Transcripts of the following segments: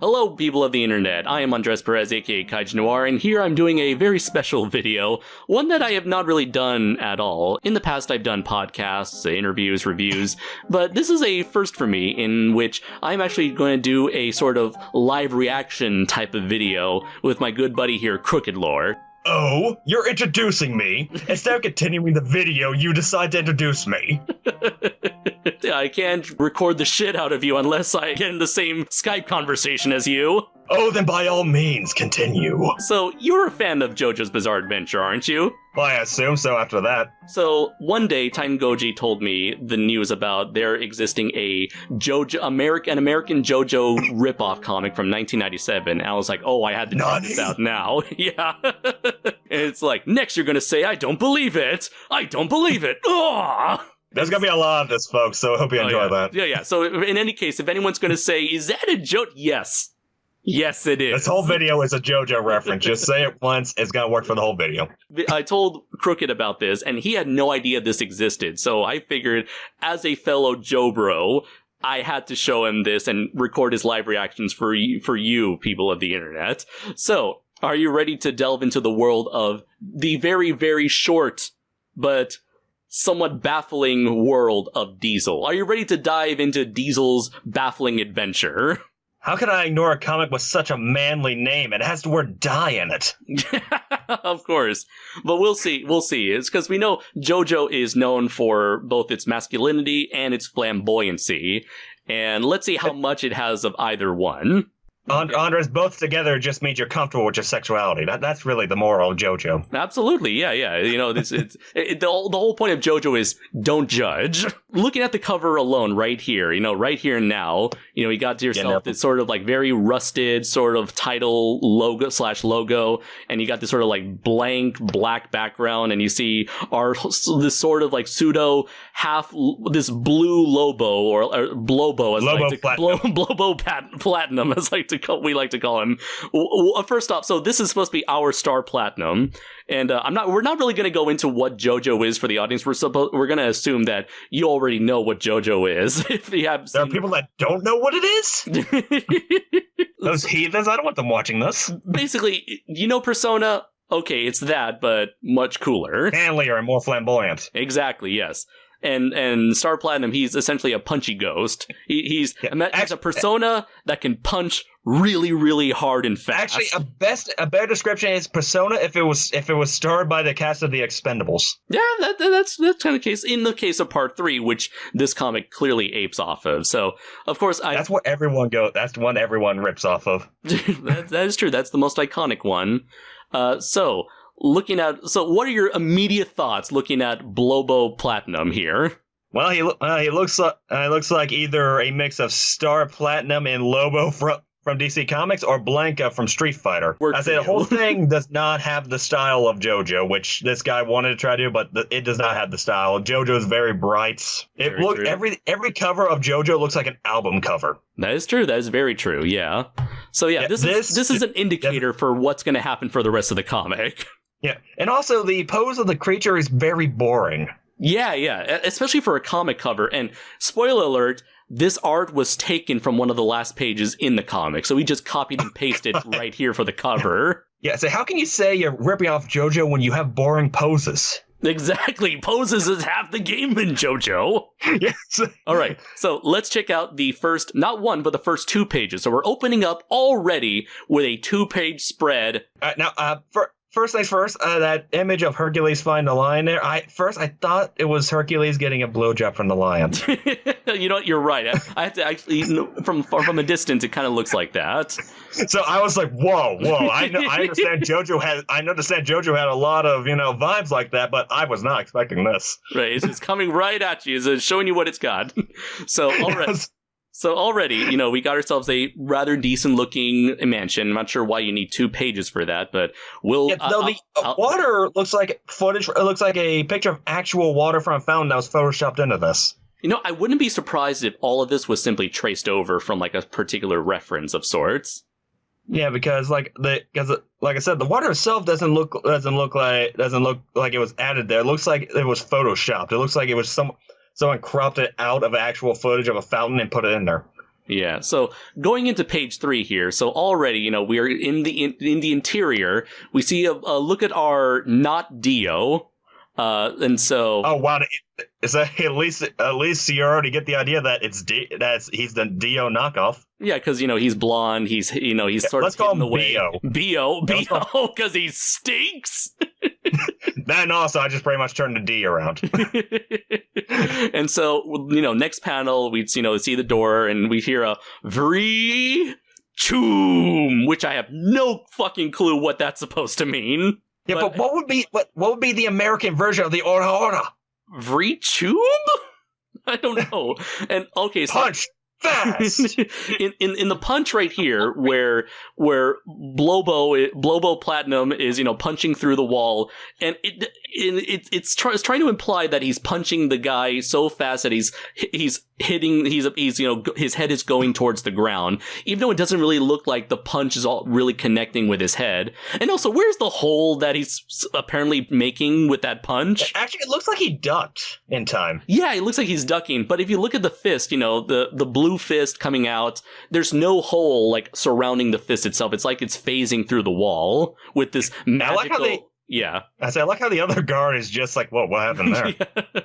Hello, people of the internet. I am Andres Perez, aka KaijuNoir, and here I'm doing a very special video, one that I have not really done at all. In the past, I've done podcasts, interviews, reviews, but this is a first for me, in which I'm actually going to do a sort of live reaction type of video with my good buddy here, Crookedlore. Oh, you're introducing me. Instead of continuing the video, you decide to introduce me. I can't record the shit out of you unless I get in the same Skype conversation as you. Oh, then by all means, continue. So, you're a fan of JoJo's Bizarre Adventure, aren't you? Well, I assume so after that. So, one day, Titan Goji told me the news about there existing an American JoJo ripoff comic from 1997. And I was like, oh, I had to check this out now. Yeah. And it's like, next you're gonna say, I don't believe it! I don't believe it! Ugh! There's gonna be a lot of this, folks, so I hope you enjoy that. Yeah. So, in any case, if anyone's gonna say, is that a joke? Yes. Yes, it is. This whole video is a JoJo reference. Just say it once, it's gonna work for the whole video. I told Crooked about this, and he had no idea this existed, so I figured, as a fellow JoBro, I had to show him this and record his live reactions for you, people of the internet. So, are you ready to delve into the world of the very, very short, but somewhat baffling world of Diesel? Are you ready to dive into Diesel's baffling adventure? How can I ignore a comic with such a manly name? It has the word die in it. Of course. But we'll see. It's because we know JoJo is known for both its masculinity and its flamboyancy. And let's see how much it has of either one. Andres, both together just means you're comfortable with your sexuality. That's really the moral of JoJo. Absolutely, yeah. You know, the whole point of JoJo is don't judge. Looking at the cover alone, right here and now, you got to yourself this sort of like very rusted sort of title logo, and you got this sort of like blank black background, and you see this sort of like pseudo this blue Lobo or Blobo as Blobo Platinum as we like to call him. First off, so this is supposed to be our Star Platinum, and we're not really going to go into what JoJo is for the audience. We're going to assume that you already know what JoJo is. If you have there are people that don't know what it is. Those heathens, I don't want them watching this. Basically, Persona. Okay, it's that, but much cooler, manlier, and more flamboyant. Exactly. Yes. And Star Platinum, he's essentially a punchy ghost. He's a persona that can punch really, really hard and fast. Actually, a better description is Persona if it was starred by the cast of The Expendables. Yeah, that's kind of the case. In the case of Part 3, which this comic clearly apes off of. So, of course, that's what everyone That's the one everyone rips off of. that is true. That's the most iconic one. So what are your immediate thoughts looking at Blobo Platinum here? Well, he looks like either a mix of Star Platinum and Lobo from DC Comics or Blanca from Street Fighter. I say the whole thing does not have the style of JoJo, which this guy wanted to try to do, but it does not have the style. JoJo is very bright. Every cover of JoJo looks like an album cover. That is true. That is very true. Yeah. So this is an indicator for what's going to happen for the rest of the comic. Yeah, and also the pose of the creature is very boring. Yeah, especially for a comic cover. And spoiler alert, this art was taken from one of the last pages in the comic, so we just copied and pasted right here for the cover. Yeah, so how can you say you're ripping off JoJo when you have boring poses? Exactly, poses is half the game in JoJo. Yes. All right, so let's check out the first, not one, but the first 2 pages. So we're opening up already with a 2-page spread. First things first, that image of Hercules finding the lion there, I thought it was Hercules getting a blowjob from the lion. You know what, you're right. I have to actually, from a distance, it kind of looks like that. So I was like, whoa. I understand JoJo had a lot of, vibes like that, but I was not expecting this. Right, it's coming right at you. It's showing you what it's got. So, all right. Yes. So already, we got ourselves a rather decent-looking mansion. I'm not sure why you need 2 pages for that, but we'll... Yeah, the water looks like footage. It looks like a picture of actual water from a fountain that was photoshopped into this. I wouldn't be surprised if all of this was simply traced over from like a particular reference of sorts. Yeah, because like I said, the water itself doesn't look like it was added there. It looks like it was photoshopped. It looks like it was someone cropped it out of actual footage of a fountain and put it in there. Yeah, so going into page 3 here, so already, we are in the interior. We see a look at our not Dio, and so... Oh, wow. Is that, at least you already get the idea that he's the Dio knockoff. Yeah, because, he's blonde, he's sort let's of call him away. Bio, because he stinks! Then also, I just pretty much turned the D around. And so, next panel, we see the door, and we hear a Vree Choom, which I have no fucking clue what that's supposed to mean. Yeah, but what would be the American version of the Ora Ora? Vree Choom? I don't know. And okay, so punch fast. in the punch right here, where Blobo Platinum is punching through the wall, and it's trying to imply that he's punching the guy so fast that he's hitting his head is going towards the ground, even though it doesn't really look like the punch is all really connecting with his head. And also, where's the hole that he's apparently making with that punch? Actually, it looks like he ducked in time. Yeah, it looks like he's ducking, but if you look at the fist, the blue fist coming out, there's no hole like surrounding the fist itself. It's like it's phasing through the wall with this magical... Yeah. I like how the other guard is just like, whoa, what happened there?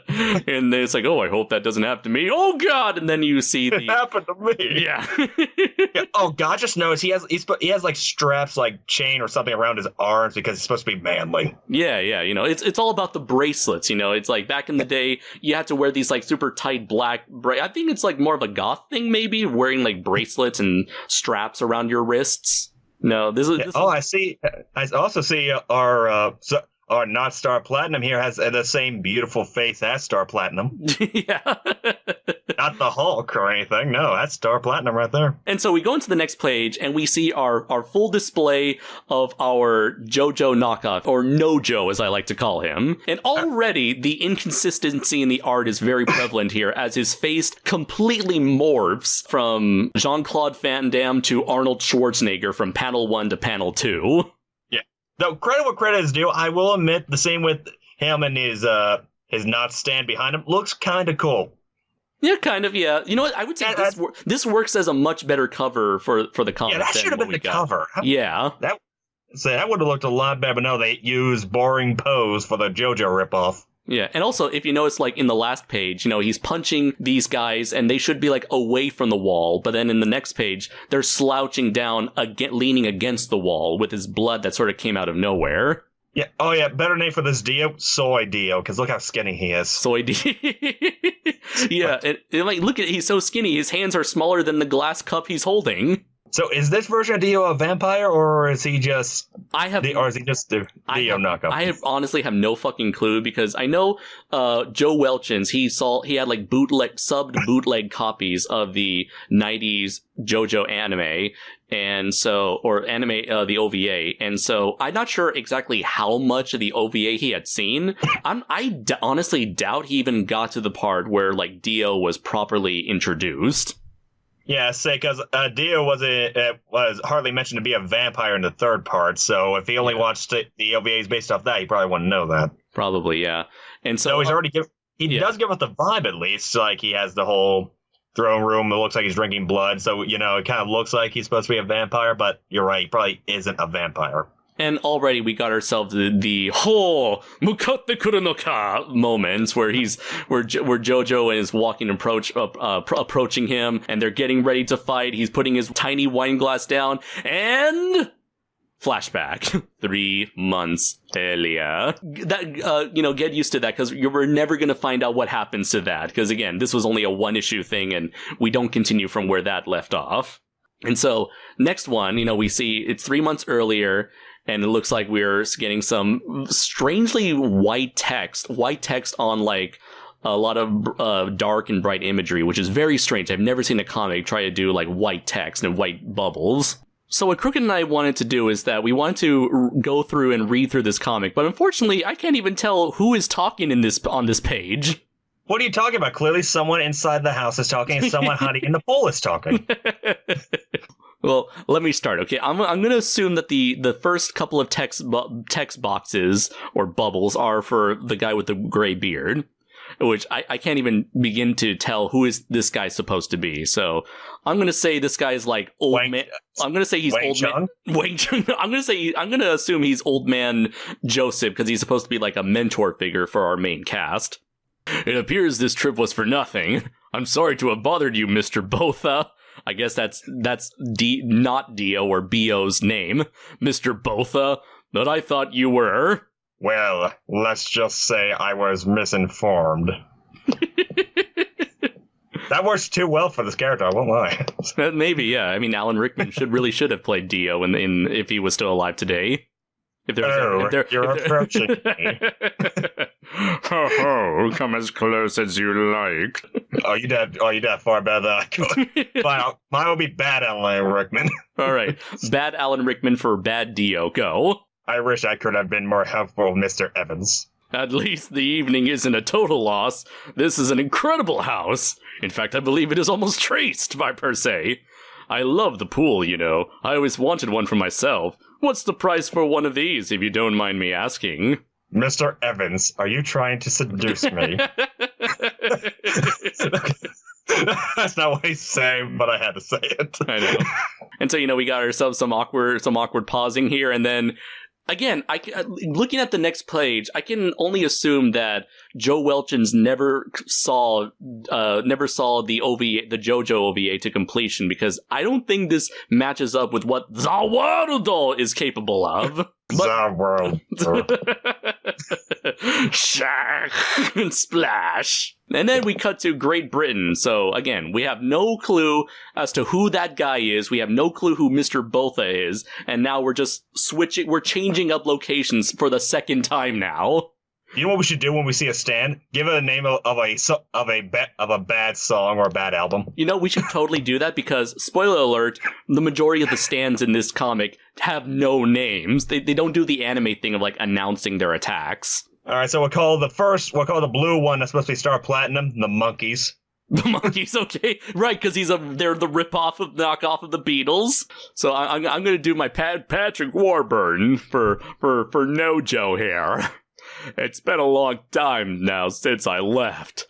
Yeah. And it's like, oh, I hope that doesn't happen to me. Oh, God! And then you see It happened to me. Yeah. Yeah. Oh, God just knows he has like straps, like chain or something around his arms because he's supposed to be manly. Yeah. It's all about the bracelets, It's like back in the day, you had to wear these like super tight black... I think it's like more of a goth thing, maybe, wearing like bracelets and straps around your wrists. No, this is... I see. I also see our not Star Platinum here has the same beautiful face as Star Platinum. Yeah. Not the Hulk or anything. No, that's Star Platinum right there. And so we go into the next page and we see our full display of our JoJo knockoff, or Nojo as I like to call him. And already the inconsistency in the art is very prevalent here, as his face completely morphs from Jean-Claude Van Damme to Arnold Schwarzenegger from panel 1 to panel 2. Yeah. Though credit what credit is due, I will admit the same with him and his not stand behind him looks kind of cool. Yeah, kind of, yeah. You know what? I would say this works as a much better cover for the comic. Yeah, that should have been the cover. Yeah. That would have looked a lot better, but no, they used boring pose for the JoJo ripoff. Yeah, and also, if you notice, like, in the last page, he's punching these guys, and they should be, like, away from the wall, but then in the next page, they're slouching down, leaning against the wall with his blood that sort of came out of nowhere. Yeah. Oh, yeah. Better name for this Dio, Soy Dio, because look how skinny he is. Soy Dio. Yeah, and like, look at, he's so skinny, his hands are smaller than the glass cup he's holding. So is this version of Dio a vampire, or is he just... or is he just the Dio knockoff? I honestly have no fucking clue, because I know Joe Welchins, he had like subbed bootleg copies of the 90s JoJo anime, and so, or anime, the OVA, and so I'm not sure exactly how much of the OVA he had seen. I honestly doubt he even got to the part where like Dio was properly introduced. Yeah, because Dio was hardly mentioned to be a vampire in the third part, so if he only watched the OVAs based off that, he probably wouldn't know that. Probably, yeah. And so he's already he does give us the vibe at least, like he has the whole throne room. It looks like he's drinking blood, so it kind of looks like he's supposed to be a vampire, but you're right, he probably isn't a vampire. And already we got ourselves the mukatte kuru no ka moments where JoJo is walking approaching him, and they're getting ready to fight. He's putting his tiny wine glass down, and flashback 3 months earlier. That get used to that, because we're never going to find out what happens to that, because again, this was only a 1-issue thing, and we don't continue from where that left off. And so next one, we see it's 3 months earlier. And it looks like we're getting some strangely white text on like a lot of dark and bright imagery, which is very strange. I've never seen a comic try to do like white text and white bubbles. So what Crooked and I wanted to do is that we wanted to go through and read through this comic, but unfortunately I can't even tell who is talking on this page. What are you talking about? Clearly someone inside the house is talking and someone hiding in the pool is talking. Well, let me start, okay? I'm going to assume that the first couple of text boxes or bubbles are for the guy with the gray beard. which I can't even begin to tell who is this guy supposed to be. So I'm gonna say this guy is like old man. I'm gonna say he's Wang old Chung? man. Wang Chung. I'm gonna assume he's old man Joseph because he's supposed to be like a mentor figure for our main cast. It appears this trip was for nothing. I'm sorry to have bothered you, Mr. Botha. I guess that's not Dio or Bio's name, Mr. Botha. But I thought you were. Well, let's just say I was misinformed. That works too well for this character, I won't lie. Maybe, yeah. I mean, Alan Rickman should have played Dio in if he was still alive today. You're approaching me. Ho ho, come as close as you like. Oh, you did far better than I could. Fine, mine will be bad Alan Rickman. All right, bad Alan Rickman for bad Dio. Go. I wish I could have been more helpful, Mr. Evans. At least the evening isn't a total loss. This is an incredible house. In fact, I believe it is almost traced by per se. I love the pool, you know. I always wanted one for myself. What's the price for one of these, if you don't mind me asking? Mr. Evans, are you trying to seduce me? That's not what he's saying, but I had to say it. I know. And so, we got ourselves some awkward pausing here, and then again, looking at the next page, I can only assume that Joe Welchins never saw the OVA, the JoJo OVA to completion, because I don't think this matches up with what the world is capable of. The world. Shack and splash. And then we cut to Great Britain. So again, we have no clue as to who that guy is. We have no clue who Mr. Botha is. And now we're just we're changing up locations for the second time now. You know what we should do when we see a stand? Give it a name of a bad song or a bad album. We should totally do that because, spoiler alert, the majority of the stands in this comic have no names. They don't do the anime thing of like announcing their attacks. All right, so we'll call the blue one that's supposed to be Star Platinum the Monkeys. The Monkeys, okay, right? Because they're the knockoff of the Beatles. So I'm going to do my Patrick Warburton for Nojo here. It's been a long time now since I left.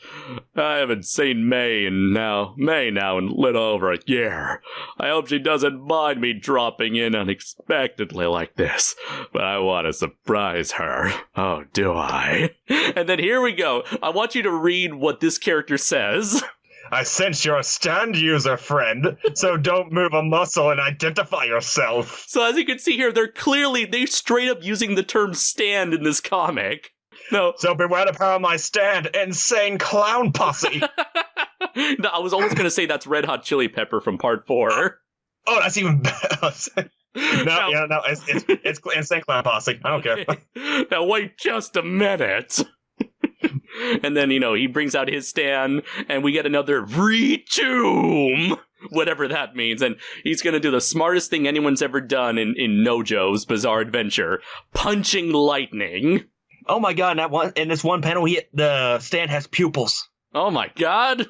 I haven't seen May now in a little over a year. I hope she doesn't mind me dropping in unexpectedly like this, but I want to surprise her. Oh, do I? And then here we go. I want you to read what this character says. I sense you're a stand user, friend, so don't move a muscle and identify yourself. So as you can see here, they're straight up using the term stand in this comic. No. So beware the power of my stand, insane clown posse. No, I was almost going to say that's Red Hot Chili Pepper from Part 4. Oh, that's even better. No, it's insane clown posse. I don't care. Now wait just a minute. And then, he brings out his stand, and we get another Retomb, whatever that means. And he's going to do the smartest thing anyone's ever done in Nojo's Bizarre Adventure, punching lightning. Oh my god, in this one panel, the stand has pupils. Oh my god.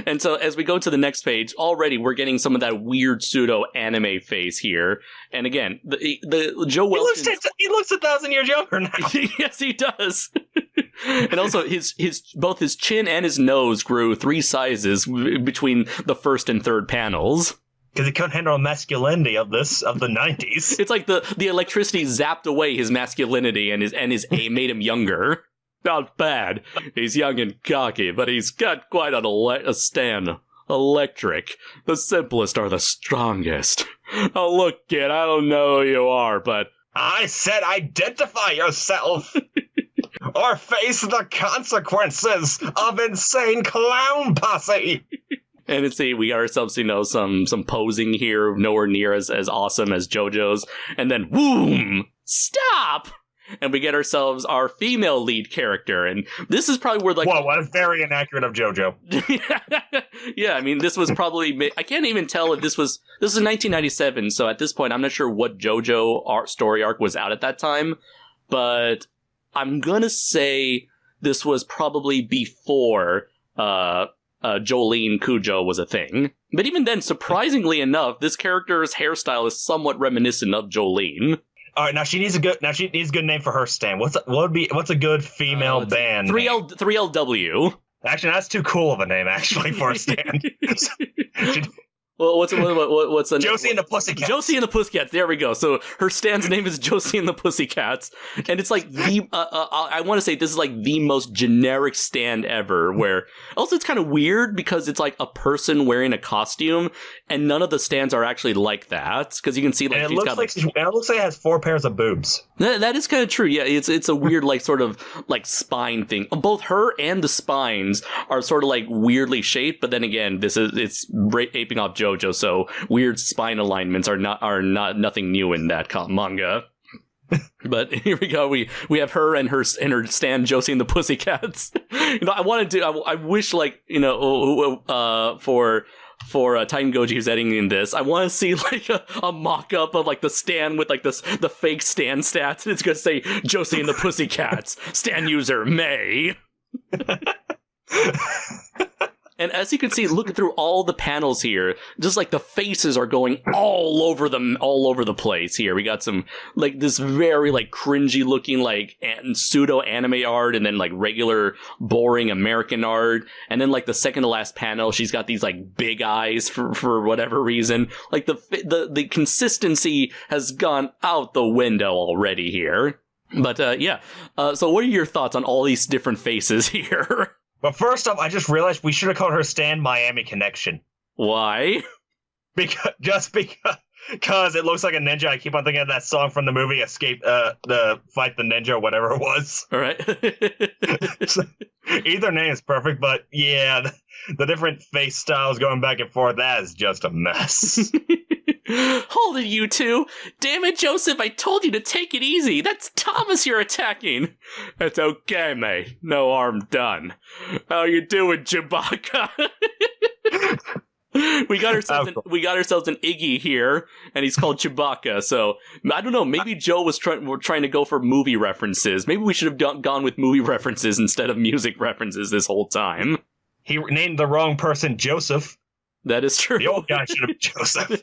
And so as we go to the next page, already we're getting some of that weird pseudo anime face here. And again, the Joe Welchins... He looks 1,000 years younger now. Yes, he does. And also both his chin and his nose grew 3 sizes between the first and third panels. Because he couldn't handle the masculinity of the 90s. It's like the electricity zapped away his masculinity and his made him younger. Not bad. He's young and cocky, but he's got quite a stand. Electric. The simplest are the strongest. Oh, look, kid, I don't know who you are, but... I said identify yourself! Or face the consequences of insane clown posse! And see, we got ourselves, some posing here, nowhere near as awesome as JoJo's. And then, boom! Stop! And we get ourselves our female lead character, and this is probably where whoa, what a very inaccurate of JoJo. Yeah, I mean, this was probably, I can't even tell if this was 1997, so at this point, I'm not sure what JoJo story arc was out at that time, but I'm gonna say this was probably before, Jolene Cujo was a thing. But even then, surprisingly enough, this character's hairstyle is somewhat reminiscent of Jolene. All right, now she needs a good name for her stand. What's a good female band? 3LW. Actually, that's too cool of a name actually for a stand. Well, what's the Josie and the Pussycats? Josie and the Pussycats. There we go. So her stand's name is Josie and the Pussycats, and it's like the I want to say this is like the most generic stand ever. Where also it's kind of weird because it's like a person wearing a costume, and none of the stands are actually like that because you can see like and it looks like it has 4 pairs of boobs. That is kind of true. Yeah, it's a weird like sort of like spine thing. Both her and the spines are sort of like weirdly shaped, but then again, it's aping off JoJo, so weird spine alignments are nothing new in that manga. But here we go. We have her and her stand Josie and the Pussycats. I wish like for Titan Goji who's editing in this, I want to see like a mock-up of like the stand with like the fake stand stats, and it's gonna say Josie and the Pussycats, stand user May. And as you can see, looking through all the panels here, just like the faces are going all over the place here. We got some like this very like cringy looking like pseudo anime art, and then like regular boring American art, and then like the second to last panel, she's got these like big eyes for whatever reason. Like the consistency has gone out the window already here. But so what are your thoughts on all these different faces here? But first off, I just realized we should have called her Stand Miami Connection. Why? Because it looks like a ninja. I keep on thinking of that song from the movie Escape, the Fight the Ninja, or whatever it was. All right. So, either name is perfect, but yeah, the different face styles going back and forth, that is just a mess. Hold it, you two. Damn it, Joseph, I told you to take it easy. That's Thomas you're attacking. It's okay, mate. No harm done. How you doing, Chewbacca? We got ourselves an Iggy here, and he's called Chewbacca. So I don't know. Maybe Joe was trying to go for movie references. Maybe we should have gone with movie references instead of music references this whole time. He named the wrong person Joseph. That is true. The old guy should have been Joseph.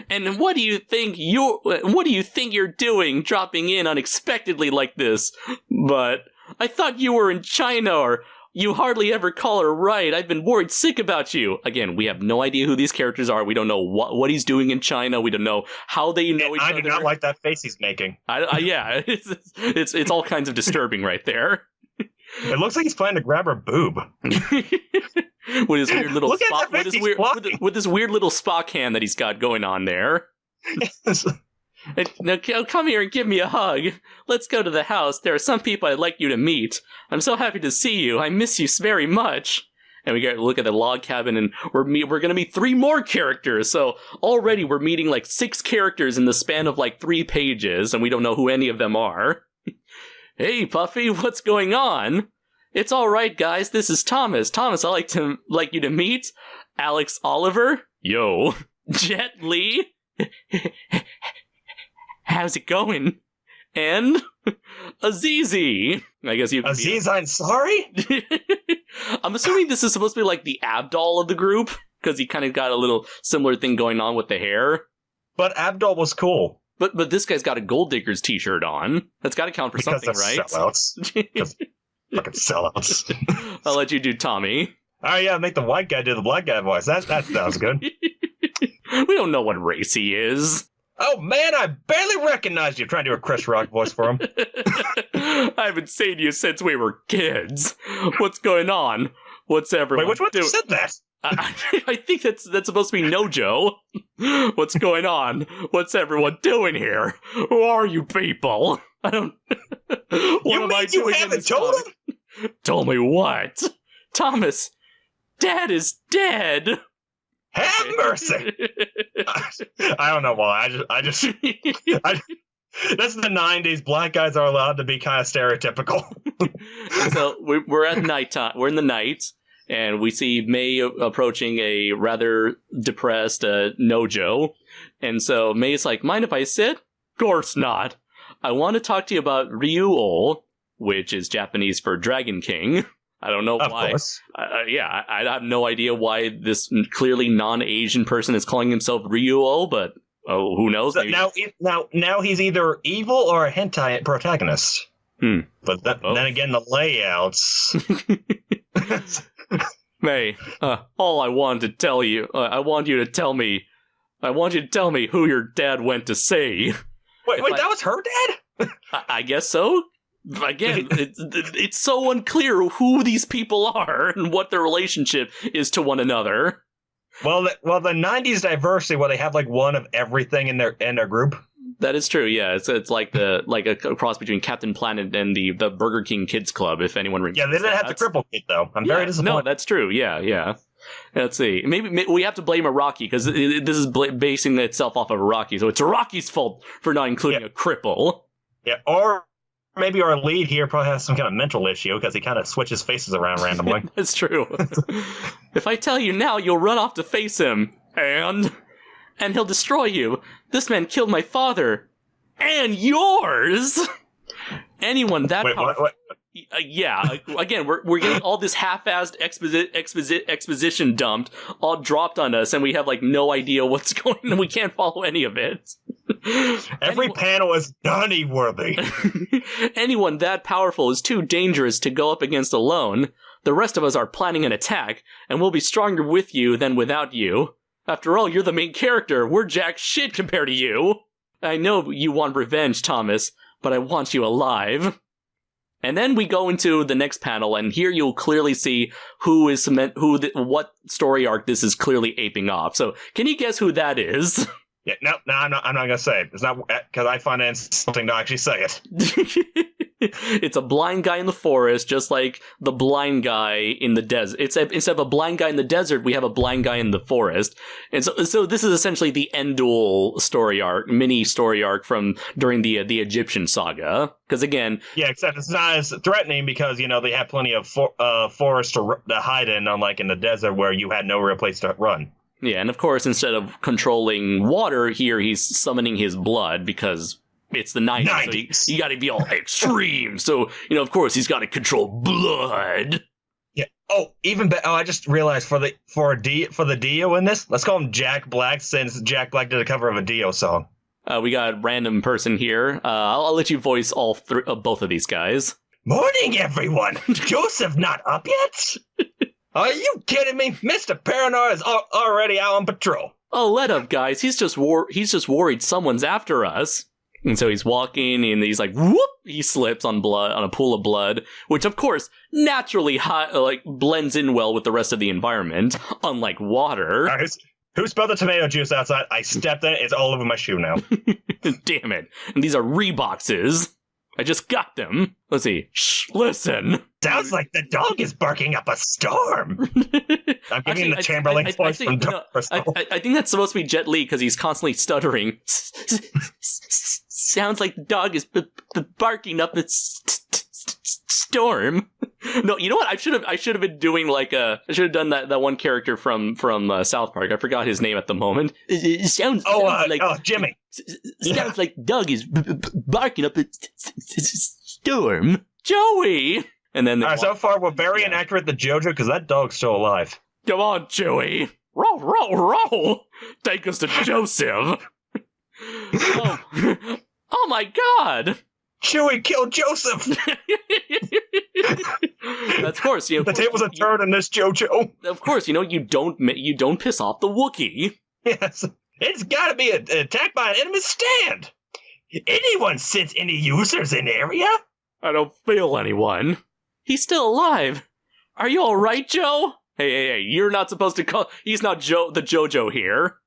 And what do you think you're doing, dropping in unexpectedly like this? But I thought you were in China, or you hardly ever call her right. I've been worried sick about you. Again, we have no idea who these characters are. We don't know what he's doing in China. We don't know how they know each other. I do not like that face he's making. Yeah, it's all kinds of disturbing right there. It looks like he's planning to grab her boob. With his weird little with this weird little Spock hand that he's got going on there. Now come here and give me a hug. Let's go to the house. There are some people I'd like you to meet. I'm so happy to see you. I miss you very much. And we get to look at the log cabin, and we're going to meet 3 more characters. So already we're meeting like 6 characters in the span of like 3 pages, and we don't know who any of them are. Hey, Puffy, what's going on? It's all right, guys. This is Thomas. Thomas, I like you to meet Alex Oliver. Yo, Jet Li. How's it going? And Azizi. I guess you. Aziz Ansari? I'm assuming this is supposed to be like the Abdol of the group, because he kind of got a little similar thing going on with the hair. But Abdol was cool. But this guy's got a Gold Diggers t-shirt on. That's got to count for something, right? Sellouts. Fucking sellouts. I'll let you do Tommy. Oh yeah, make the white guy do the black guy voice. That sounds good. We don't know what race he is. Oh man, I barely recognized you trying to do a Chris Rock voice for him. I haven't seen you since we were kids. What's going on? What's everyone Wait, which one doing? said that? I think that's supposed to be Nojo. What's going on? What's everyone doing here? Who are you people? I don't. What am I doing in this told him? Told me what? Thomas, Dad is dead. Have mercy. I don't know why. I just that's the 90s. Black guys are allowed to be kind of stereotypical. So we're at nighttime. We're in the night. And we see May approaching a rather depressed Nojo. And so May's like, mind if I sit? Of course not. I want to talk to you about Ryuo, which is Japanese for Dragon King. I don't know why. Of course. I have no idea why this clearly non-Asian person is calling himself Ryuo, but Oh, who knows? So now he's either evil or a hentai protagonist. But then again, the layouts. May, all I wanted to tell you, I want you to tell me who your dad went to see. Wait, that was her dad? I guess so. Again, it's so unclear who these people are and what their relationship is to one another. Well, the 90s diversity, where they have like one of everything in their group. That is true. Yeah, it's like a cross between Captain Planet and the Burger King Kids Club. If anyone remembers. Yeah, they didn't have the cripple kid though. I'm very disappointed. No, that's true. Yeah. Let's see. Maybe we have to blame Iraqi because this is basing itself off of Iraqi, so it's Iraqi's fault for not including a cripple. Yeah, or maybe our lead here probably has some kind of mental issue because he kind of switches faces around randomly. That's true. If I tell you now, you'll run off to face him, and he'll destroy you. This man killed my father, and yours. Anyone that powerful. What? Yeah, again, we're getting all this half-assed exposition dumped, all dropped on us, and we have like no idea what's going on. We can't follow any of it. Every panel is Donnie-worthy. Anyone that powerful is too dangerous to go up against alone. The rest of us are planning an attack, and we'll be stronger with you than without you. After all, you're the main character. We're jack shit compared to you. I know you want revenge, Thomas, but I want you alive. And then we go into the next panel, and here you'll clearly see what story arc this is clearly aping off. So, can you guess who that is? Yeah, no, I'm not gonna say it. It's not because I find it insulting to actually say it. It's a blind guy in the forest, just like the blind guy in the desert. Instead of a blind guy in the desert, we have a blind guy in the forest. And so this is essentially the end-all mini story arc from during the Egyptian saga. Because again... Yeah, except it's not as threatening because, they have plenty of forest to hide in, unlike in the desert where you had no real place to run. Yeah, and of course, instead of controlling water, here he's summoning his blood because... It's the 90s. So you gotta be all extreme. So, of course, he's gotta control blood. Yeah. Oh, even better. Oh, I just realized for the Dio in this, let's call him Jack Black, since Jack Black did a cover of a Dio song. We got a random person here. I'll let you voice both of these guys. Morning, everyone. Joseph not up yet? Are you kidding me? Mr. KaijuNoir is already out on patrol. Oh, let up, guys. He's just worried someone's after us. And so he's walking, and he's like, whoop! He slips on a pool of blood, which, of course, naturally blends in well with the rest of the environment, unlike water. Right, who spilled the tomato juice outside? I stepped in it. It's all over my shoe now. Damn it. And these are Reeboxes. I just got them. Let's see. Shh, listen. Sounds like the dog is barking up a storm. I'm giving the Chamberlain voice from Dark Crystal. I think that's supposed to be Jet Li because he's constantly stuttering. Sounds like the dog is barking up a storm. No, you know what? I should have been doing I should have done that one character from South Park. I forgot his name at the moment. It sounds like Jimmy. Sounds like dog is barking up a storm. Joey. And then so far we're very inaccurate to JoJo because that dog's still alive. Come on, Joey. Roll, roll, roll. Take us to Joseph. Oh my God. Chewie killed Joseph. Of course, the tables are turned in this JoJo. Of course, you don't piss off the Wookiee. Yes, it's got to be an attack by an enemy stand. Anyone sense any users in area? I don't feel anyone. He's still alive. Are you all right, Joe? Hey! You're not supposed to call. He's not the JoJo here.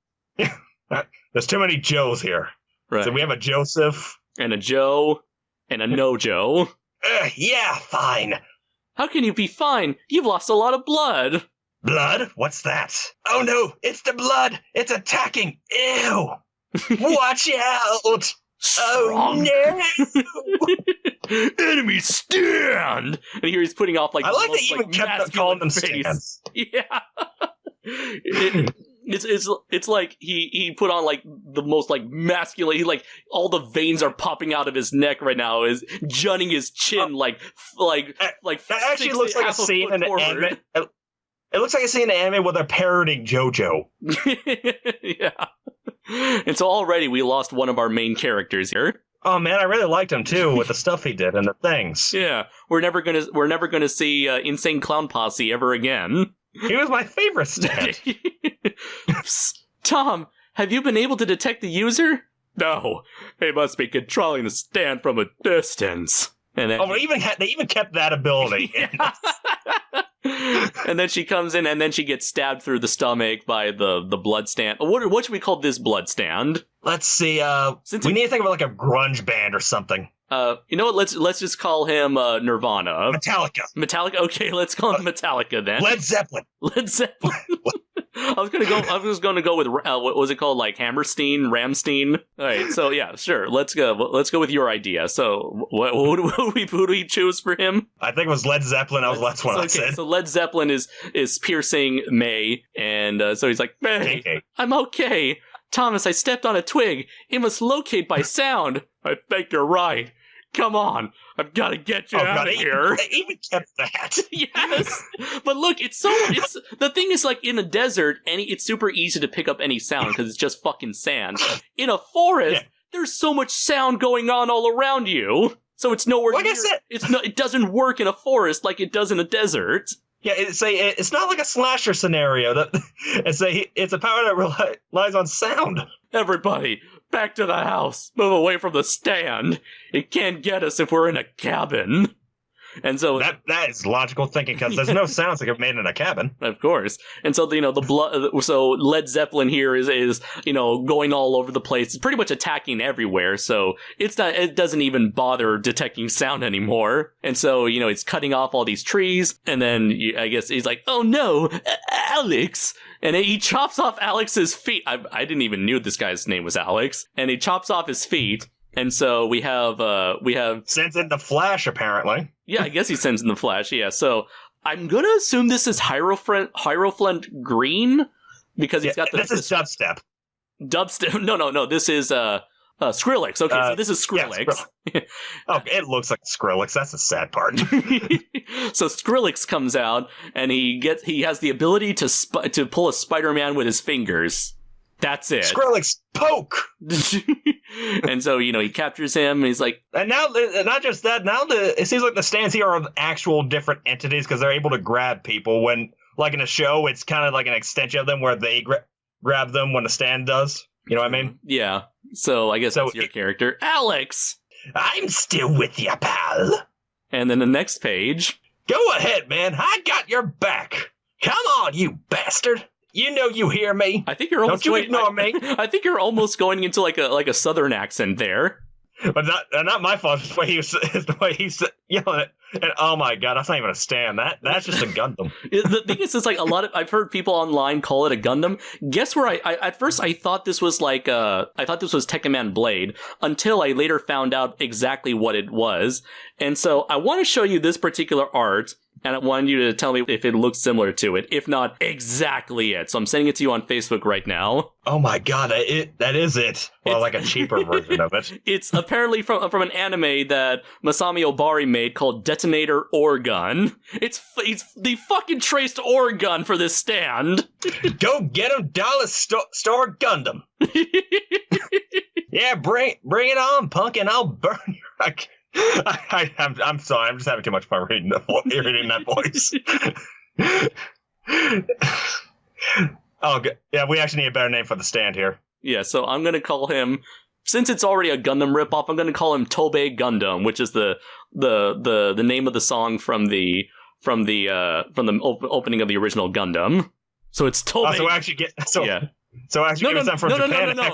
There's too many Joes here. Right. So we have a Joseph and a Joe. And a no-Joe. Yeah, fine. How can you be fine? You've lost a lot of blood. Blood? What's that? Oh no, it's the blood. It's attacking. Ew. Watch out. Strong. Oh no. Enemy stand. And here he's putting off I like they even kept calling them stands. Yeah. It's like he put on the most masculine. All the veins are popping out of his neck right now. Is jutting his chin that actually looks like a scene in an anime. It looks like a scene in an anime where they're parroting JoJo. Yeah. And so already we lost one of our main characters here. Oh man, I really liked him too with the stuff he did and the things. Yeah, we're never gonna see Insane Clown Posse ever again. He was my favorite stand. Tom, have you been able to detect the user? No, he must be controlling the stand from a distance. And then they even kept that ability. And then she comes in, and then she gets stabbed through the stomach by the blood stand. What should we call this blood stand? Let's see. We need to think of like a grunge band or something. You know what? Let's just call him Nirvana. Metallica. Okay, let's call him Metallica then. Led Zeppelin. I was gonna go with what was it called, like Ramstein. All right, so yeah, sure. Let's go with your idea. So who do we choose for him? I think it was Led Zeppelin. That's what I said. So Led Zeppelin is piercing May, and so he's like, May, I'm okay. Thomas, I stepped on a twig. It must locate by sound. I think you're right. Come on, I've got to get you out of here. They even kept that. Yes, but look, the thing is, like, in a desert, it's super easy to pick up any sound because it's just fucking sand. In a forest, there's so much sound going on all around you, so it's nowhere. Like I said, it doesn't work in a forest like it does in a desert. Yeah, it's not like a slasher scenario. It's a power that relies on sound. Everybody, back to the house. Move away from the stand. It can't get us if we're in a cabin. And so that is logical thinking because there's no sounds that get made in a cabin. Of course. And so the blood. So Led Zeppelin here is going all over the place. It's pretty much attacking everywhere. So it doesn't even bother detecting sound anymore. And so it's cutting off all these trees. And then I guess he's like, oh no, Alex. And he chops off Alex's feet. I didn't even knew this guy's name was Alex. And he chops off his feet. And so we have sends in the Flash apparently. Yeah, I guess he sends in the Flash. Yeah, so I'm gonna assume this is Hierophant Green because he's got this is dubstep. Dubstep? No. This is Skrillex. Okay, so this is Skrillex. Yeah, it looks like Skrillex. That's the sad part. So Skrillex comes out and he has the ability to pull a Spider-Man with his fingers. That's it. Skrillex poke. And so, he captures him and he's like... And now, not just that, now it seems like the stands here are actual different entities because they're able to grab people when, like in a show, it's kind of like an extension of them where they grab them when the stand does. You know what I mean? Yeah. So I guess that's your character. Alex! I'm still with you, pal. And then the next page... Go ahead, man. I got your back. Come on, you bastard. You know you hear me. I think you're almost ignore me. I think you're almost going into like a southern accent there. But not my fault. It's the way he's yelling it. And oh my god, that's not even a stand. That's just a Gundam. The thing is, it's like I've heard people online call it a Gundam. Guess where at first I thought this was Tekken Man Blade until I later found out exactly what it was. And so I want to show you this particular art. And I wanted you to tell me if it looks similar to it. If not, exactly it. So I'm sending it to you on Facebook right now. Oh my god, that is it. Well, like a cheaper version of it. It's apparently from an anime that Masami Obari made called Detonator Orgun. It's the fucking traced Orgun for this stand. Go get him, dollar store Gundam. Yeah, bring it on, punk, and I'll burn you. I'm sorry. I'm just having too much fun reading that voice. Oh, yeah. We actually need a better name for the stand here. Yeah. So I'm gonna call him, since it's already a Gundam ripoff, I'm gonna call him Tobey Gundam, which is the name of the song from the opening of the original Gundam. So it's Tobey. So actually get some from Japan. No.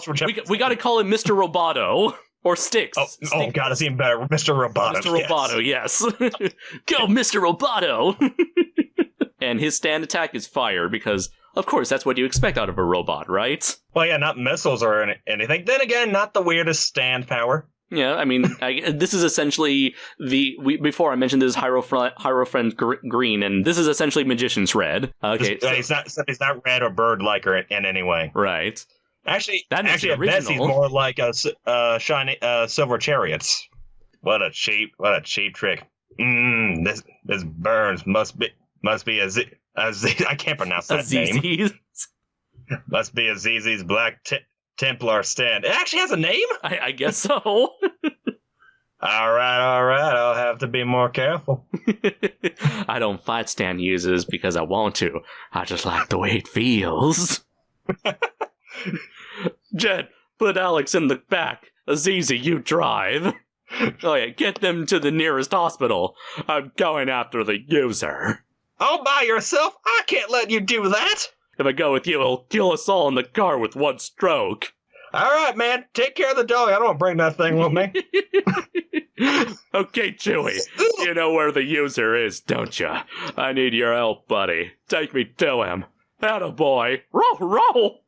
We got to call him Mr. Roboto. Or Sticks. Oh god, it's even better. Mr. Roboto. Mr. Roboto, yes. Go, Mr. Roboto! And his stand attack is fire, because, of course, that's what you expect out of a robot, right? Well, yeah, not missiles or anything. Then again, not the weirdest stand power. Yeah, I mean, this is essentially before I mentioned this is Hierophant Green, and this is essentially Magician's Red. Okay, he's not red or bird-like in any way. Right. Actually, at best, he's more like a shiny silver chariots. What a cheap trick. This burns. Must be I can't pronounce that name. Must be Aziz's black Templar stand. It actually has a name? I guess so. All right. I'll have to be more careful. I don't fight stand users because I want to. I just like the way it feels. Jed, put Alex in the back. Azizi, you drive. Oh yeah, get them to the nearest hospital. I'm going after the user. All by yourself? I can't let you do that. If I go with you, he'll kill us all in the car with one stroke. All right, man. Take care of the dog. I don't want to bring that thing with me. Okay, Chewie. You know where the user is, don't you? I need your help, buddy. Take me to him. Attaboy. Roll!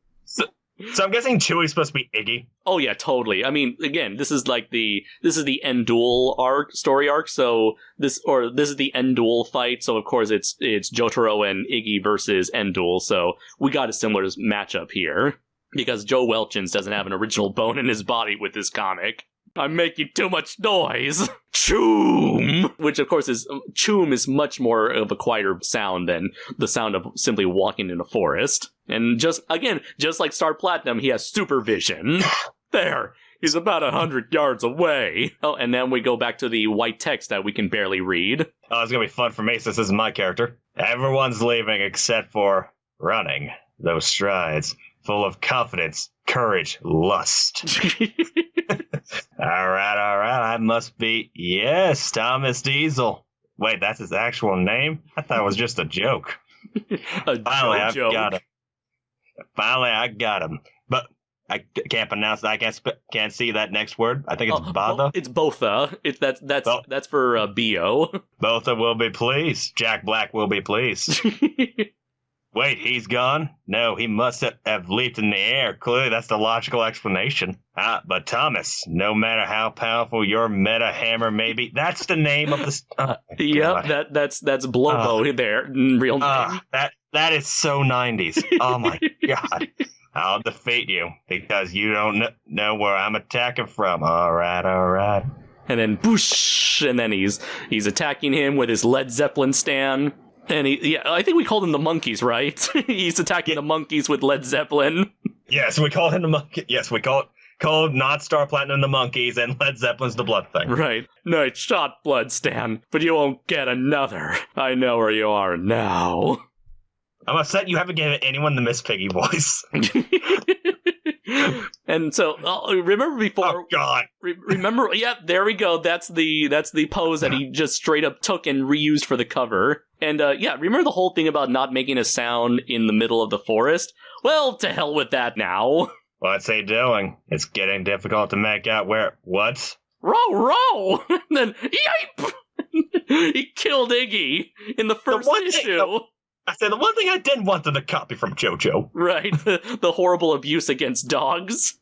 So I'm guessing Chewie's supposed to be Iggy. Oh yeah, totally. I mean, again, this is the end duel story arc. So this is the end duel fight. So of course it's Jotaro and Iggy versus end duel. So we got a similar matchup here because Joe Welchins doesn't have an original bone in his body with this comic. I'm making too much noise. Choom! Which, of course, choom is much more of a quieter sound than the sound of simply walking in a forest. And just like Star Platinum, he has supervision. There! He's about 100 yards away. Oh, and then we go back to the white text that we can barely read. Oh, it's gonna be fun for me since this is my character. Everyone's leaving except for running those strides, full of confidence, courage, lust. All right, I must be, yes, Thomas Diesel. Wait, that's his actual name? I thought it was just a joke. Finally, I got him. But I can't pronounce it. I can't see that next word. I think it's Botha. It's Botha. That's for B.O. Botha will be pleased. Jack Black will be pleased. Wait, he's gone? No, he must have leaped in the air. Clearly, that's the logical explanation. But Thomas, no matter how powerful your meta hammer may be, that's the name of the... Yep, that's Blobo there, real name. That is so 90s. Oh my god. I'll defeat you because you don't know where I'm attacking from. All right. And then boosh, and then he's attacking him with his Led Zeppelin stand. And I think we called him the monkeys, right? He's attacking the monkeys with Led Zeppelin. Yes, we called him the monkey. Yes, we called not Star Platinum the monkeys and Led Zeppelin's the blood thing. Right. Nice shot, Blood Stan, but you won't get another. I know where you are now. I'm upset you haven't given anyone the Miss Piggy voice. And so, remember before? Oh God! Remember? Yeah, there we go. That's the pose that he just straight up took and reused for the cover. And remember the whole thing about not making a sound in the middle of the forest? Well, to hell with that now. What's he doing? It's getting difficult to make out where. What? Row! And then yipe! He killed Iggy in the first issue. I said the one thing I didn't want them to copy from JoJo. Right, the horrible abuse against dogs.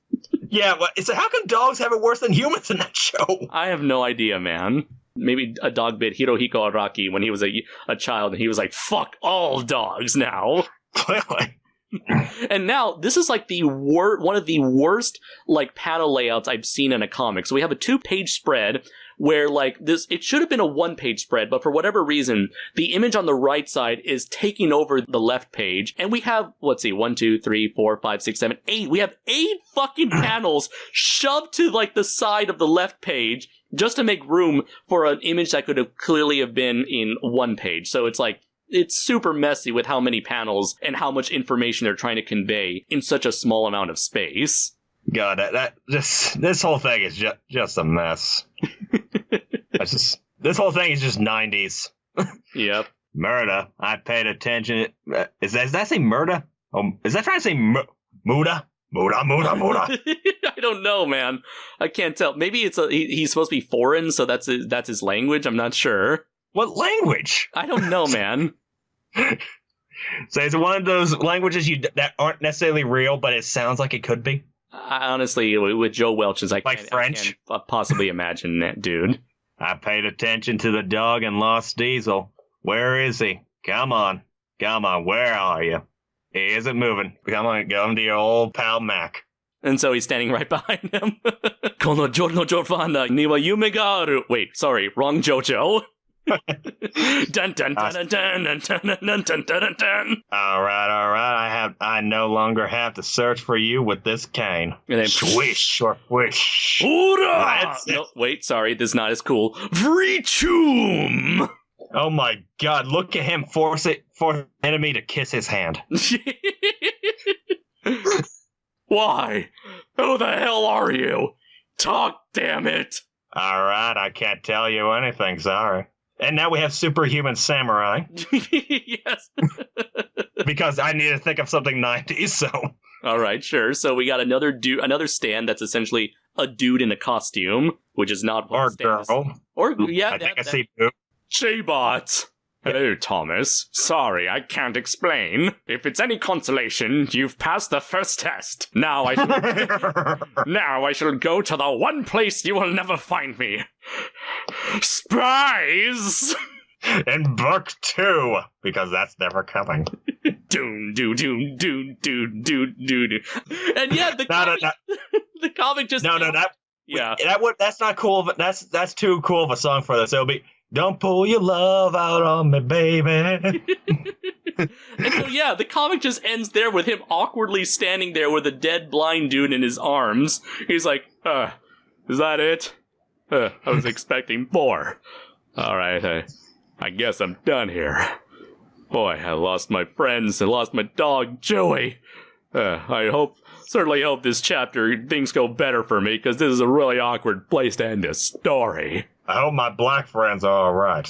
Yeah, so how can dogs have it worse than humans in that show? I have no idea, man. Maybe a dog bit Hirohiko Araki when he was a child, and he was like, fuck all dogs now. Clearly. And now, this is like one of the worst like panel layouts I've seen in a comic. So we have a 2-page spread where like this, it should have been a 1-page spread, but for whatever reason, the image on the right side is taking over the left page. And we have, let's see, 1, 2, 3, 4, 5, 6, 7, 8. We have 8 fucking panels shoved to like the side of the left page just to make room for an image that could have clearly have been in 1 page. So it's like, it's super messy with how many panels and how much information they're trying to convey in such a small amount of space. God, this whole thing is just a mess. This whole thing is just 90s. Yep. Murder. I paid attention. Does that say murder? Is that trying to say Muda? Muda. I don't know, man. I can't tell. Maybe he's supposed to be foreign, so that's his language. I'm not sure. What language? I don't know, man. So is it one of those languages that aren't necessarily real, but it sounds like it could be? Honestly, with Joe Welch's, I can't possibly imagine that, dude. I paid attention to the dog and lost Diesel. Where is he? Come on, where are you? He isn't moving. Come on, go to your old pal Mac. And so he's standing right behind him. Kono giorno giorvana ni wa yume ga aru. Wait, sorry, wrong JoJo. Dun dun dun dun dun dun dun dun dun dun dun. All right. I no longer have to search for you with this cane. And then Swish or whish. Hoorah! No, wait, sorry, this is not as cool. Vreechum! Oh my God! Look at him force the enemy to kiss his hand. Why? Who the hell are you? Talk, damn it! All right, I can't tell you anything. Sorry. And now we have superhuman samurai. Yes. Because I need to think of something 90s. So. All right, sure. So we got another stand that's essentially a dude in a costume, which is not what or the stand girl. is. Or yeah, I think I see poop. J-Bot. Hello, Thomas. Sorry, I can't explain. If it's any consolation, you've passed the first test. Now I shall go to the one place you will never find me. Spies! In book 2, because that's never coming. Doom, doom, doom, doom, doom, doom, doom. And yeah, the comic just... That's not cool. But that's too cool of a song for this. It'll be... Don't pull your love out on me, baby. And so, yeah, the comic just ends there with him awkwardly standing there with a dead blind dude in his arms. He's like, is that it? I was expecting more. All right, I guess I'm done here. Boy, I lost my friends. I lost my dog, Joey. I certainly hope this chapter things go better for me, because this is a really awkward place to end a story. I hope my black friends are all right.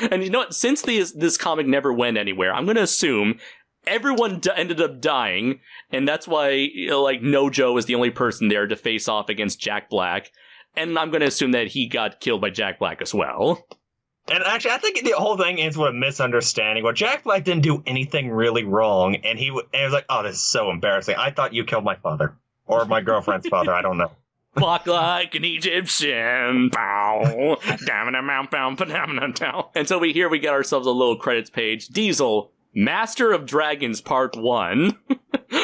And you know what? Since this comic never went anywhere, I'm going to assume everyone ended up dying, and that's why Nojo is the only person there to face off against Jack Black, and I'm going to assume that he got killed by Jack Black as well. And actually, I think the whole thing ends with a misunderstanding where Jack Black didn't do anything really wrong, and he was like, oh, this is so embarrassing. I thought you killed my father. Or my girlfriend's father, I don't know. Walk like an Egyptian. Bow. And so we get ourselves a little credits page. Diesel, Master of Dragons Part 1.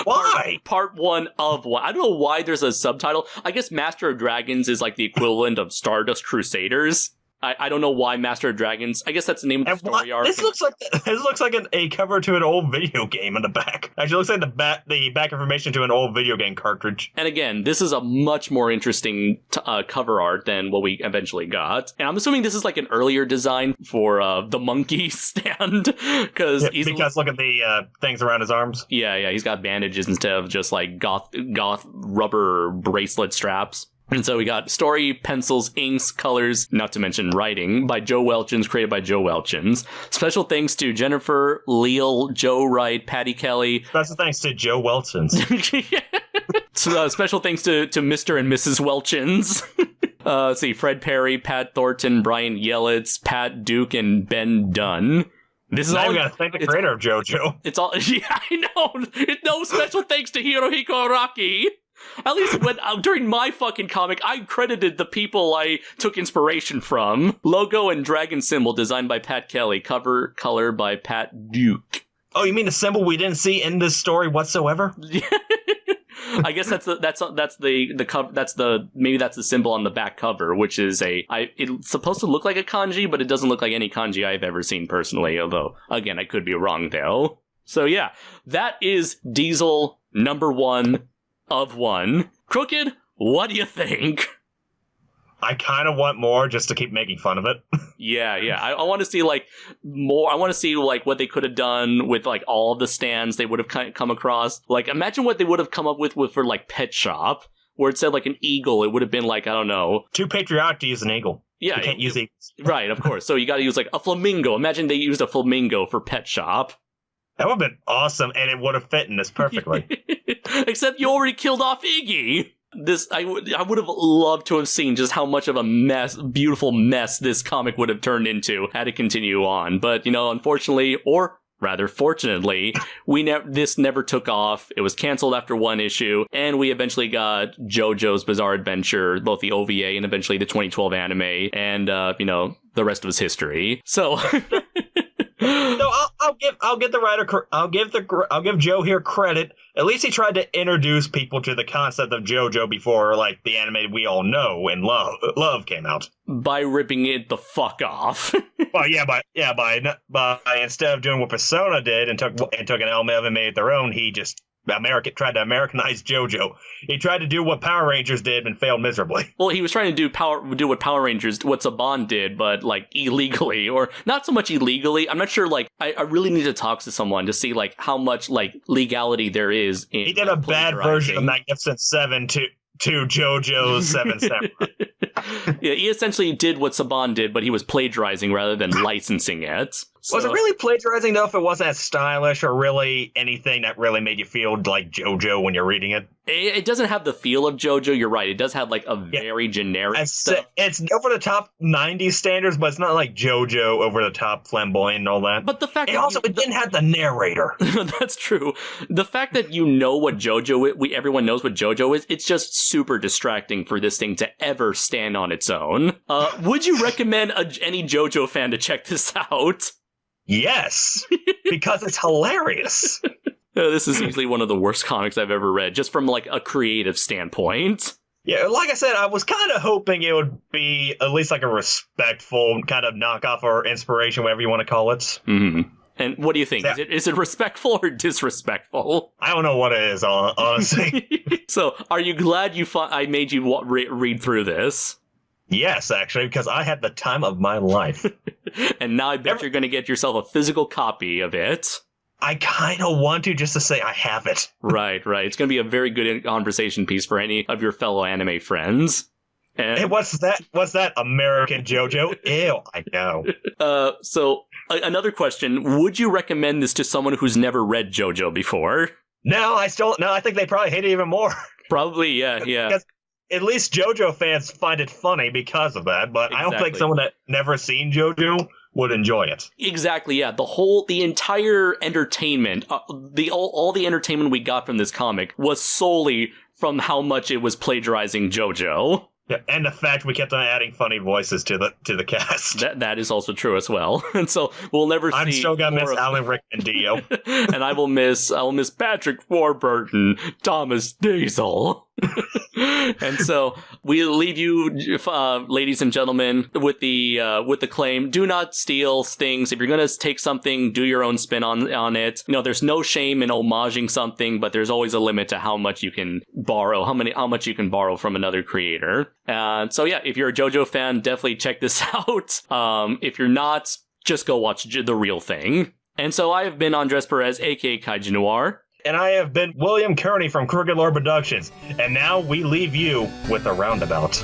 Why? Part 1 of 1. I don't know why there's a subtitle. I guess Master of Dragons is like the equivalent of Stardust Crusaders. I don't know why Master of Dragons. I guess that's the name of the story arc. This looks like a cover to an old video game in the back. Actually, it looks like the back information to an old video game cartridge. And again, this is a much more interesting cover art than what we eventually got. And I'm assuming this is like an earlier design for the monkey stand. Because look at the things around his arms. Yeah, he's got bandages instead of just like goth rubber bracelet straps. And so we got story, pencils, inks, colors, not to mention writing, by Joe Welchins, created by Joe Welchins. Special thanks to Jennifer, Leal, Joe Wright, Patty Kelly. Special thanks to Joe Welchins. So, special thanks to Mr. and Mrs. Welchins. Let's see, Fred Perry, Pat Thornton, Brian Yelitz, Pat Duke, and Ben Dunn. This is now all. We gotta thank the creator of JoJo. It's all. Yeah, I know. No special thanks to Hirohiko Araki. At least during my fucking comic, I credited the people I took inspiration from. Logo and dragon symbol designed by Pat Kelly. Cover color by Pat Duke. Oh, you mean the symbol we didn't see in this story whatsoever? I guess that's the cover. Maybe that's the symbol on the back cover, which is it's supposed to look like a kanji, but it doesn't look like any kanji I've ever seen personally. Although, again, I could be wrong though. So yeah, that is Diesel #1 of 1. Crooked, what do you think? I kind of want more just to keep making fun of it. Yeah. I want to see like more. I want to see like what they could have done with like all of the stands they would have come across. Like imagine what they would have come up with for like Pet Shop, where it said like an eagle. It would have been like, I don't know. Too patriotic to use an eagle. Yeah. You can't use eagles. Right, of course. So you got to use like a flamingo. Imagine they used a flamingo for Pet Shop. That would have been awesome, and it would have fit in this perfectly. Except you already killed off Iggy. I would have loved to have seen just how much of a beautiful mess this comic would have turned into had it continue on. But, unfortunately, or rather fortunately, this never took off. It was canceled after one issue, and we eventually got JoJo's Bizarre Adventure, both the OVA and eventually the 2012 anime, and, the rest was history. So... No, I'll give the writer. I'll give Joe here credit. At least he tried to introduce people to the concept of JoJo before, like, the anime we all know and love came out. By ripping it the fuck off. Well, by instead of doing what Persona did and took an element and made it their own, he just tried to Americanize JoJo. He tried to do what Power Rangers did and failed miserably. Well, he was trying to do what Power Rangers, what Saban did, but like illegally, or not so much illegally. I'm not sure. Like, I really need to talk to someone to see like how much like legality there is in. He did a bad version of Magnificent Seven to JoJo's Seven Samurai. Yeah, he essentially did what Saban did, but he was plagiarizing rather than licensing it. So. Was it really plagiarizing, though, if it wasn't as stylish or really anything that really made you feel like JoJo when you're reading it? It doesn't have the feel of JoJo, you're right. It does have, like, a very generic stuff. It's over-the-top 90s standards, but it's not like JoJo over-the-top flamboyant and all that. But the fact it didn't have the narrator. That's true. The fact that you know what JoJo is, everyone knows what JoJo is, it's just super distracting for this thing to ever stand on its own. Would you recommend any JoJo fan to check this out? Yes, because it's hilarious. This is easily one of the worst comics I've ever read, just from like a creative standpoint. Yeah, like I said, I was kind of hoping it would be at least like a respectful kind of knockoff or inspiration, whatever you want to call it. Mm-hmm. And what do you think? Is it respectful or disrespectful? I don't know what it is, honestly. So, are you glad I made you read through this? Yes, actually, because I had the time of my life. And now I bet you're going to get yourself a physical copy of it. I kind of want to, just to say I have it. Right. It's going to be a very good conversation piece for any of your fellow anime friends. And hey, what's that? American JoJo? Ew, I know. So, another question. Would you recommend this to someone who's never read JoJo before? No, I think they probably hate it even more. Probably, yeah. Because at least JoJo fans find it funny because of that, but exactly. I don't think someone that never seen JoJo would enjoy it. Exactly, yeah. The entire entertainment, all the entertainment we got from this comic was solely from how much it was plagiarizing JoJo. Yeah, and the fact we kept on adding funny voices to the cast. That is also true as well. And so we'll never see. I'm still gonna miss Alan Rick and Dio. And I'll miss Patrick Warburton, Thomas Diesel. And so we leave you, ladies and gentlemen, with the claim: do not steal things. If you're gonna take something, do your own spin on it. You know, there's no shame in homaging something, but there's always a limit to how much you can borrow, how much you can borrow from another creator. And so yeah, if you're a JoJo fan, definitely check this out. If you're not, just go watch the real thing. And so I have been Andres Perez, aka KaijuNoir. And I have been William Kearney from Crookedlore Productions. And now we leave you with a Roundabout.